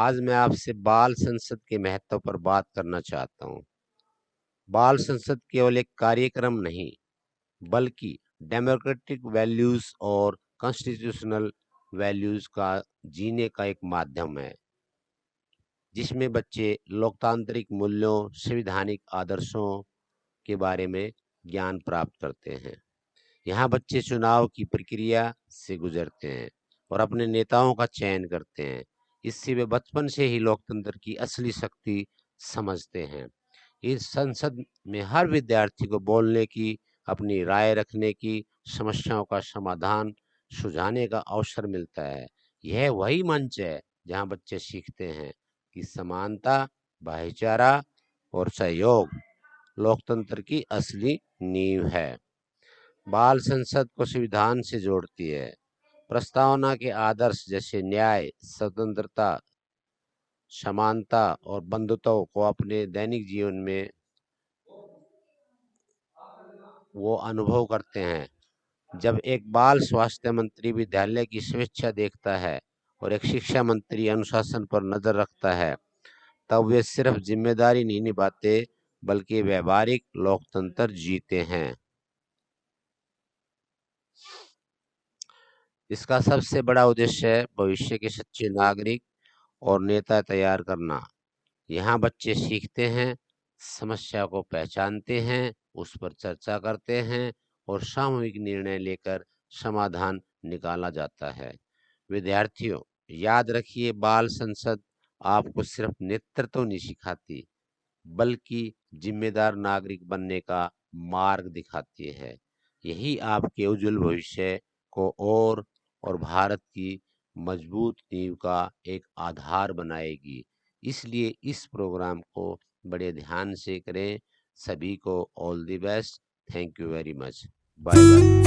आज मैं आपसे बाल संसद के महत्व पर बात करना चाहता हूँ। बाल संसद केवल एक कार्यक्रम नहीं, बल्कि डेमोक्रेटिक वैल्यूज और कॉन्स्टिट्यूशनल वैल्यूज का जीने का एक माध्यम है, जिसमें बच्चे लोकतांत्रिक मूल्यों, संवैधानिक आदर्शों के बारे में ज्ञान प्राप्त करते हैं। यहाँ बच्चे चुनाव की प्रक्रिया से गुजरते हैं और अपने नेताओं का चयन करते हैं। इससे वे बचपन से ही लोकतंत्र की असली शक्ति समझते हैं। इस संसद में हर विद्यार्थी को बोलने की, अपनी राय रखने की, समस्याओं का समाधान सुझाने का अवसर मिलता है। यह वही मंच है जहाँ बच्चे सीखते हैं कि समानता, भाईचारा और सहयोग लोकतंत्र की असली नींव है। बाल संसद को संविधान से जोड़ती है। प्रस्तावना के आदर्श जैसे न्याय, स्वतंत्रता, समानता और बंधुत्व को अपने दैनिक जीवन में वो अनुभव करते हैं। जब एक बाल स्वास्थ्य मंत्री विद्यालय की सुरक्षा देखता है और एक शिक्षा मंत्री अनुशासन पर नजर रखता है, तब वे सिर्फ जिम्मेदारी नहीं निभाते, बल्कि व्यवहारिक लोकतंत्र जीते हैं। इसका सबसे बड़ा उद्देश्य है भविष्य के सच्चे नागरिक और नेता तैयार करना। यहाँ बच्चे सीखते हैं, समस्या को पहचानते हैं, उस पर चर्चा करते हैं और सामूहिक निर्णय लेकर समाधान निकाला जाता है। विद्यार्थियों, याद रखिए, बाल संसद आपको सिर्फ नेतृत्व नहीं सिखाती, बल्कि जिम्मेदार नागरिक बनने का मार्ग दिखाती है। यही आपके उज्जवल भविष्य को और भारत की मजबूत नींव का एक आधार बनाएगी। इसलिए इस प्रोग्राम को बड़े ध्यान से करें। सभी को all the best. Thank you very much. Bye bye.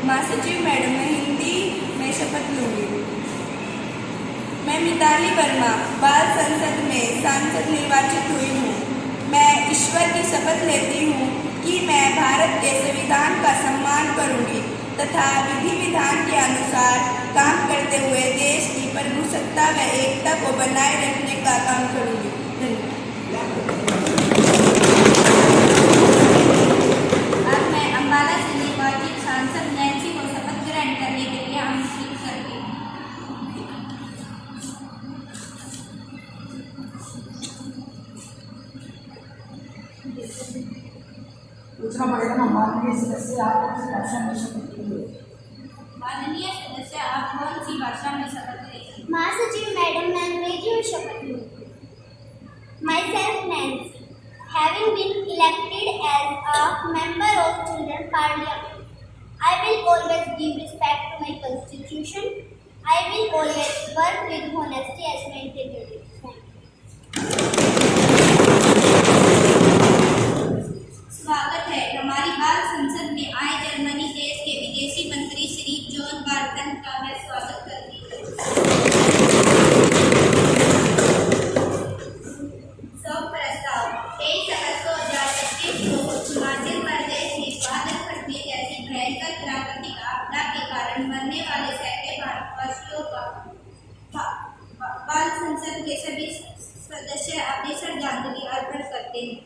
महासचिव मैडम, मैं हिंदी में शपथ लूंगी। मैं मिताली वर्मा बाल संसद में सांसद निर्वाचित हुई हूँ। मैं ईश्वर की शपथ लेती हूँ कि मैं भारत के संविधान का सम्मान करूँगी तथा विधि विधान के अनुसार काम करते हुए देश की प्रभुसत्ता व एकता को बनाए रखने का काम करूँगी। अब मैं अम्बाला से निर्वाचित सांसद नैन्सी को शपथ ग्रहण करने के लिए आमंत्रित करती हूँ। दूसरा पड़ेगा माननीय सदस्य, आप किस भाषा में शपथ लेंगे? माननीय सदस्य, आप कौन सी भाषा में शपथ लेंगे? महासचिव मैडम, मैं अंग्रेजी में शपथ लूंगी। Myself Nancy, having been elected as a member of Children Parliament. I will always give respect to my constitution. I will always work with honesty as my integrity. स्वागत है। हमारी बाल संसद में आए जर्मनी देश के विदेशी मंत्री श्री जॉन बार्टन का मैं स्वागत करती हूँ। शोक प्रस्ताव 23 अगस्त 2025 को हिमाचल प्रदेश में बादल फटने जैसी भयंकर प्राकृतिक आपदा के कारण मरने वाले सैकड़ों भारतवासियों का बाल संसद के सभी सदस्य अपनी श्रद्धांजलि अर्पण करते हैं।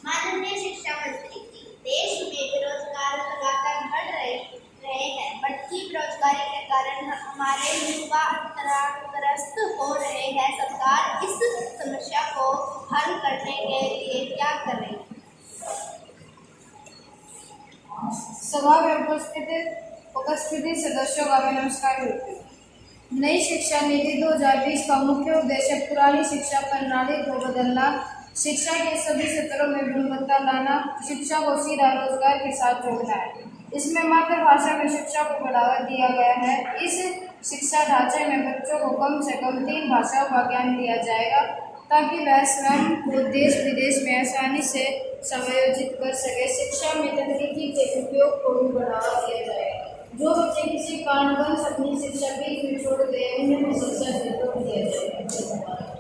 माननीय शिक्षा मंत्री जी, देश में बेरोजगार लगातार बढ़ रहे हैं। बढ़ती बेरोजगारी के कारण हमारे युवा अंतराग्रस्त हो रहे हैं। सरकार इस समस्या को हल करने के लिए क्या कर रही है? सभा में उपस्थित सदस्यों का भी नमस्कार करती हूँ। नई शिक्षा नीति 2020 का मुख्य उद्देश्य पुरानी शिक्षा प्रणाली को बदलना, शिक्षा के सभी क्षेत्रों में गुणवत्ता लाना, शिक्षा को सीधा रोजगार के साथ जोड़ना है। इसमें मातृभाषा में शिक्षा को बढ़ावा दिया गया है। इस शिक्षा ढांचे में बच्चों को कम से कम 3 भाषाओं का ज्ञान दिया जाएगा ताकि वह स्वयं को देश विदेश में आसानी से समायोजित कर सके। शिक्षा में तकनीकी के उपयोग को भी बढ़ावा दिया जाएगा। जो बच्चे किसी कारणवश अपनी शिक्षा बीच में छोड़ दे उन्हें भी शिक्षा से जोड़ दिया जाएगा।